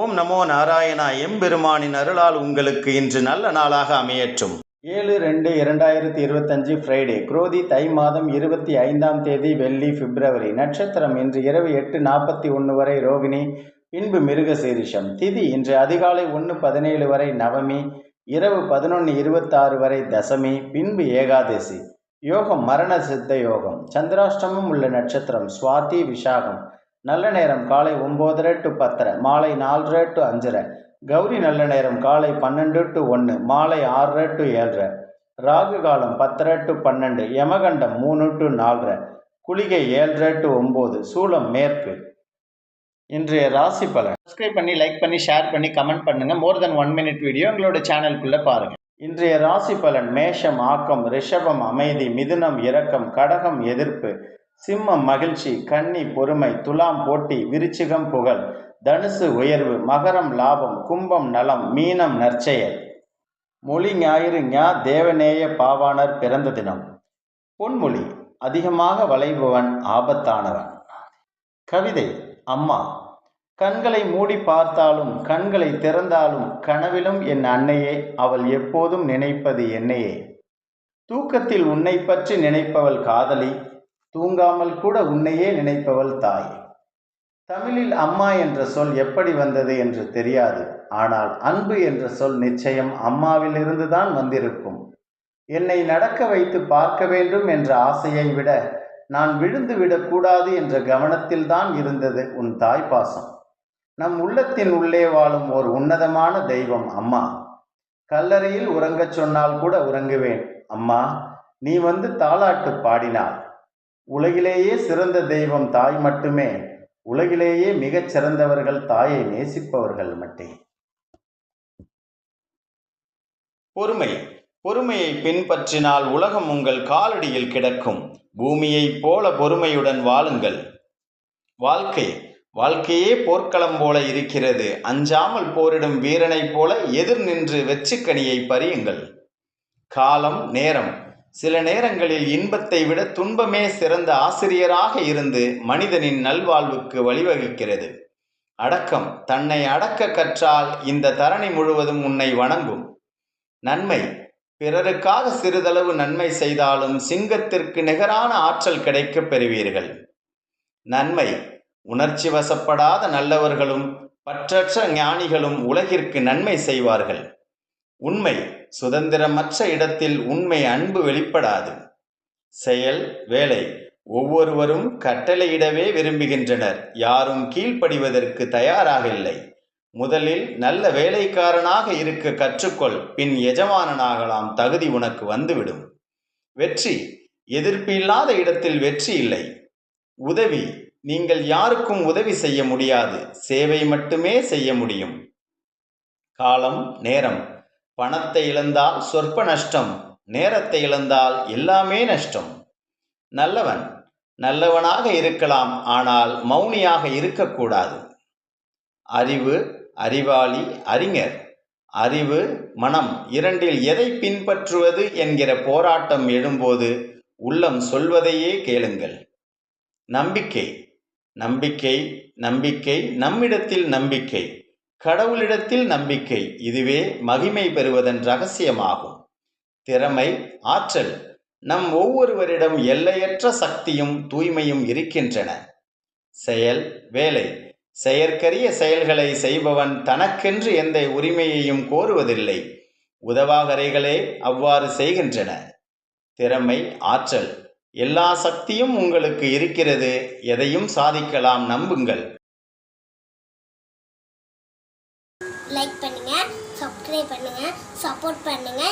ஓம் நமோ நாராயணா. எம்பெருமானின் அருளால் உங்களுக்கு இன்று நல்ல நாளாக அமையற்றும். 7/2/2025 ஃப்ரைடே, குரோதி தை மாதம் 25ஆம் தேதி வெள்ளி, பிப்ரவரி. நட்சத்திரம் இன்று இரவு 8:41 வரை ரோகிணி, பின்பு மிருக சீரிஷம். திதி இன்று அதிகாலை 1:17 வரை நவமி, இரவு 11:26 வரை தசமி, பின்பு ஏகாதசி. யோகம் மரண சித்த யோகம். சந்திராஷ்டமம் உள்ள நட்சத்திரம் சுவாதி, விசாகம். நல்ல நேரம் காலை 9:30 to 10:30, மாலை 4:30 to 5:30. கௌரி நல்ல நேரம் காலை 12 to 1, மாலை 6:30 to 7:30. ராகு காலம் 10:30 to 12, யமகண்டம் 3 to 4:30, குளிகை 7:30 to 9, சூலம் மேற்கு. இன்றைய ராசி பலன். சப்ஸ்கிரைப் பண்ணி, லைக் பண்ணி, ஷேர் பண்ணி, கமெண்ட் பண்ணுங்க. மோர் தென் 1 minute வீடியோ எங்களோட சேனலுக்குள்ள பாருங்க. இன்றைய ராசி பலன். மேஷம் ஆக்கம், ரிஷபம் அமைதி, மிதுனம் இரக்கம், கடகம் எதிர்ப்பு, சிம்மம் மகிழ்ச்சி, கன்னி பொறுமை, துலாம் போட்டி, விருச்சிகம் புகழ், தனுசு உயர்வு, மகரம் லாபம், கும்பம் நலம், மீனம் நற்செயல். மொழி ஞாயிறு ஞா தேவநேய பாவாணர் பிறந்த தினம். பொன்மொழி அதிகமாக வளைபவன் ஆபத்தானவன். கவிதை அம்மா. கண்களை மூடி பார்த்தாலும் கண்களை திறந்தாலும் கனவிலும் என் அன்னையே, அவள் எப்போதும் நினைப்பது என்னையே. தூக்கத்தில் உன்னை பற்றி நினைப்பவள் காதலி, தூங்காமல் கூட உன்னையே நினைப்பவள் தாய். தமிழில் அம்மா என்ற சொல் எப்படி வந்தது என்று தெரியாது, ஆனால் அன்பு என்ற சொல் நிச்சயம் அம்மாவிலிருந்து தான் வந்திருக்கும். என்னை நடக்க வைத்து பார்க்க வேண்டும் என்ற ஆசையை விட நான் விழுந்து விடக்கூடாது என்ற கவனத்தில் தான் இருந்தது உன் தாய் பாசம். நம் உள்ளத்தின் உள்ளே வாழும் ஒரு உன்னதமான தெய்வம் அம்மா. கல்லறையில் உறங்கச் சொன்னால் கூட உறங்குவேன் அம்மா, நீ வந்து தாலாட்டு பாடினாள். உலகிலேயே சிறந்த தெய்வம் தாய் மட்டுமே. உலகிலேயே மிகச் சிறந்தவர்கள் தாயை நேசிப்பவர்கள் மட்டுமே. பொறுமை. பொறுமையை பின்பற்றினால் உலகம் உங்கள் காலடியில் கிடக்கும். பூமியைப் போல பொறுமையுடன் வாழுங்கள். வாழ்க்கையே போர்க்களம் போல இருக்கிறது. அஞ்சாமல் போரிடும் வீரனைப் போல எதிர் நின்று வெற்றிக்கனியை பறியுங்கள். காலம் நேரம். சில நேரங்களில் இன்பத்தை விட துன்பமே சிறந்த ஆசிரியராக இருந்து மனிதனின் நல்வாழ்வுக்கு வழிவகுக்கிறது. அடக்கம். தன்னை அடக்க கற்றால் இந்த தரணி முழுவதும் உன்னை வணங்கும். நன்மை. பிறருக்காக சிறிதளவு நன்மை செய்தாலும் சிங்கத்திற்கு நிகரான ஆற்றல் கிடைக்கப் பெறுவீர்கள். நன்மை. உணர்ச்சி வசப்படாத நல்லவர்களும் பற்றற்ற ஞானிகளும் உலகிற்கு நன்மை செய்வார்கள். உண்மை. சுதந்திரமற்ற இடத்தில் உண்மை அன்பு வெளிப்படாது. செயல் வேலை. ஒவ்வொருவரும் கட்டளையிடவே விரும்புகின்றனர், யாரும் கீழ்ப்படிவதற்கு தயாராக இல்லை. முதலில் நல்ல வேலைக்காரனாக இருக்க கற்றுக்கொள், பின் எஜமானனாகலாம் தகுதி உனக்கு வந்துவிடும். வெற்றி. எதிர்ப்பு இல்லாத இடத்தில் வெற்றி இல்லை. உதவி. நீங்கள் யாருக்கும் உதவி செய்ய முடியாது, சேவை மட்டுமே செய்ய முடியும். காலம் நேரம். பணத்தை இழந்தால் சொற்ப நஷ்டம், நேரத்தை இழந்தால் எல்லாமே நஷ்டம். நல்லவன். நல்லவனாக இருக்கலாம், ஆனால் மௌனியாக இருக்கக்கூடாது. அறிவு. அறிவாளி, அறிஞர். அறிவு மனம் இரண்டில் எதை பின்பற்றுவது என்கிற போராட்டம் எழும்போது உள்ளம் சொல்வதையே கேளுங்கள். நம்பிக்கை. நம்பிக்கை நம்பிக்கை நம்மிடத்தில் நம்பிக்கை, கடவுளிடத்தில் நம்பிக்கை. இதுவே மகிமை பெறுவதன் ரகசியமாகும். திறமை ஆற்றல். நம் ஒவ்வொருவரிடம் எல்லையற்ற சக்தியும் தூய்மையும் இருக்கின்றன. செயல் வேலை. செயற்கரிய செயல்களை செய்பவன் தனக்கென்று எந்த உரிமையையும் கோருவதில்லை. உதவாகரைகளே அவ்வாறு செய்கின்றன. திறமை ஆற்றல். எல்லா சக்தியும் உங்களுக்கு இருக்கிறது, எதையும் சாதிக்கலாம், நம்புங்கள். லைக் பண்ணுங்க, சப்ஸ்கிரைப் பண்ணுங்க, சப்போர்ட் பண்ணுங்க.